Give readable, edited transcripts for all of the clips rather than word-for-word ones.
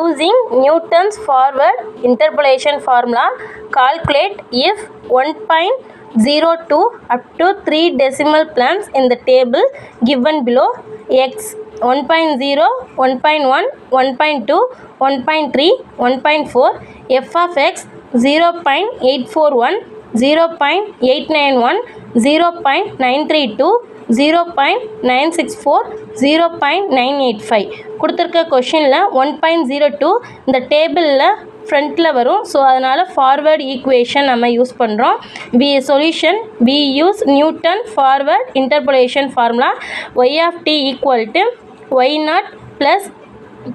Using Newton's forward interpolation formula, calculate if 1.02 up to 3 decimal plants in the table given below x 1.0, 1.1, 1.2, 1.3, 1.4, f of x 0.841, 0.891, 0.932, 0.964, 0.985 கொடுத்துருக்க கொஷினில் 1.02 இந்த டேபிளில் ஃப்ரண்ட்டில் வரும். So அதனால் ஃபார்வர்ட் ஈக்குவேஷன் நம்ம யூஸ் பண்ணுறோம். Solution we use Newton forward interpolation formula y of t equal to y naught plus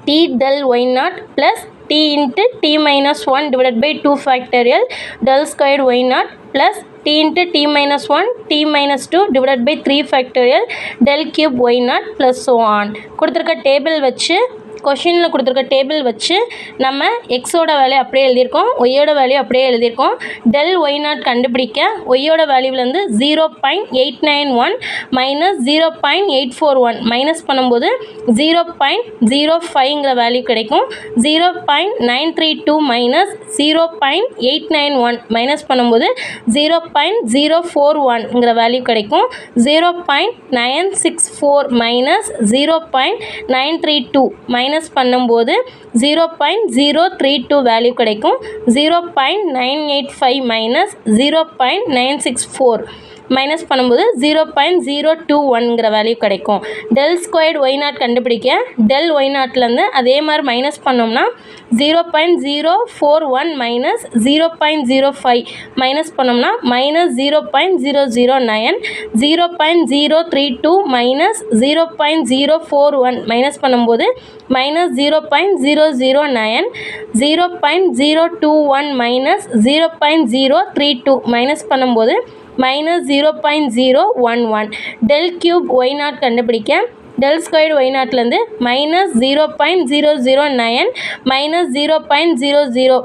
t del y naught plus t into t minus 1 divided by 2 factorial del squared y naught plus t into t minus 1 t minus 2 divided by 3 factorial del cube y naught plus so on. கொடுத்துருக்க table வச்சு கொஷினில் கொடுத்துருக்க table வச்சு நம்ம எக்ஸோட value அப்படியே எழுதியிருக்கோம், ஒய்யோட வேல்யூ அப்படியே எழுதியிருக்கோம். டெல் ஒய் நாட் கண்டுபிடிக்க ஒய்யோட வேல்யூவிலேருந்து 0.891 மைனஸ் 0.841 மைனஸ் பண்ணும்போது 0.05ங்கிற வேல்யூ கிடைக்கும். 0.932 மைனஸ் 0.891 மைனஸ் பண்ணும்போது 0.041ங்கிற வேல்யூ கிடைக்கும். 0.964 மைனஸ் 0.932 மைனஸ் பண்ணும்போது 0.032 வேல்யூ கிடைக்கும். 0.985 மைனஸ் 0.964 மைனஸ் பண்ணும்போது 0.021ங்கிற வேல்யூ கிடைக்கும். டெல் ஸ்கொயர்டு ஒய் நாட் கண்டுபிடிக்க டெல் ஒய் நாட்லேருந்து அதே மாதிரி மைனஸ் பண்ணோம்னா 0.041 மைனஸ் 0.05 மைனஸ் பண்ணோம்னா மைனஸ் 0.009, 0.032 மைனஸ் 0.041 மைனஸ் பண்ணும்போது மைனஸ் 0.009, 0.021 மைனஸ் 0.032 மைனஸ் பண்ணும்போது minus 0.011. Del cube y naught கண்டுபிடிக்க டெல் ஸ்கொயர்டு ஒய் நாட்லேருந்து மைனஸ் 0.009 மைனஸ் 0.009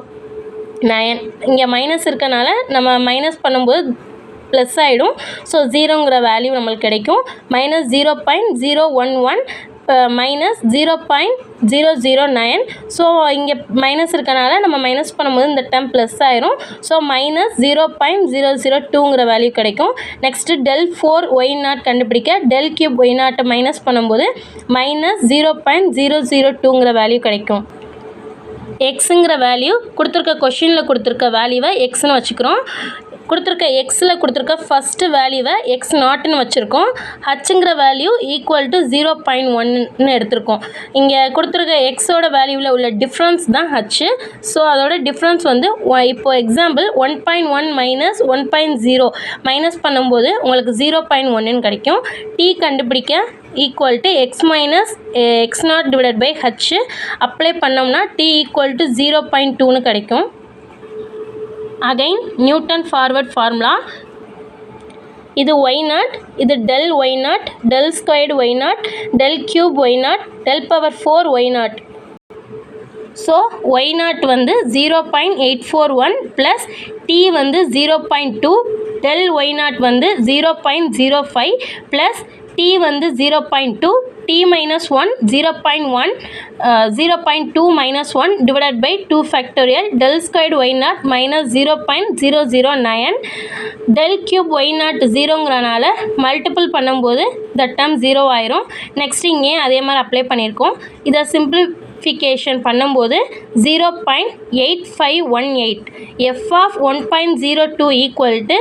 இங்கே மைனஸ் இருக்கனால நம்ம மைனஸ் பண்ணும்போது ப்ளஸ் ஆகிடும். ஸோ 0ங்கிற வேல்யூ நம்மளுக்கு கிடைக்கும். Minus 0.011 minus 0.009. ஸோ இங்கே மைனஸ் இருக்கனால நம்ம மைனஸ் பண்ணும்போது இந்த டேர்ம் ப்ளஸ் ஆயிரும். ஸோ மைனஸ் 0.002ங்கிற வேல்யூ கிடைக்கும். நெக்ஸ்ட்டு டெல் 4 ஒய் நாட் கண்டுபிடிக்க டெல் கியூப் ஒய் நாட்டை மைனஸ் பண்ணும்போது மைனஸ் 0.002ங்கிற வேல்யூ கிடைக்கும். எக்ஸுங்கிற வேல்யூ கொடுத்துருக்க கொஷினில் கொடுத்துருக்க வேல்யூவை எக்ஸ்னு வச்சுக்கிறோம். கொடுத்துருக்க எக்ஸில் கொடுத்துருக்க ஃபஸ்ட்டு வேல்யூவை எக்ஸ் நாட்டுன்னு வச்சுருக்கோம். ஹச்சுங்கிற வேல்யூ ஈக்குவல் டு 0.1ன்னு எடுத்திருக்கோம். இங்கே கொடுத்துருக்க எக்ஸோட வேல்யூவில் உள்ள டிஃப்ரென்ஸ் தான் ஹச்சு. ஸோ அதோட டிஃப்ரென்ஸ் வந்து இப்போது எக்ஸாம்பிள் 1.1 மைனஸ் 1.0 மைனஸ் பண்ணும்போது உங்களுக்கு 0.1ன்னு கிடைக்கும். டி கண்டுபிடிக்க equal to x minus x naught divided by h apply பண்ணோம்னா டி ஈக்குவல் டு 0.2ன்னு கிடைக்கும். அகைன் நியூட்டன் ஃபார்வர்ட் ஃபார்முலா, இது ஒய் நாட், இது del y naught, del squared y naught, del cube y naught, del power 4 y naught. So y naught வந்து 0.841 plus D வந்து 0.2, del y naught வந்து 0.05 plus D வந்து 0.2, t minus 1 0.1, 0.2 minus 1 divided by 2 factorial del squared y naught minus 0.009, del cube y naught 0ங்கிறனால multiple பண்ணும்போது the term 0 ஆயிரும். Next இங்கே அதே மாதிரி அப்ளை பண்ணியிருக்கோம். இதை சிம்பிளிஃபிகேஷன் பண்ணும்போது 0.8518, f of 1.02 equal to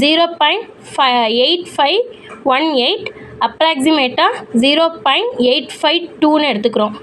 0.8518, அப்ராக்சிமேட்டாக 0.852ன்னு எடுத்துக்கிறோம்.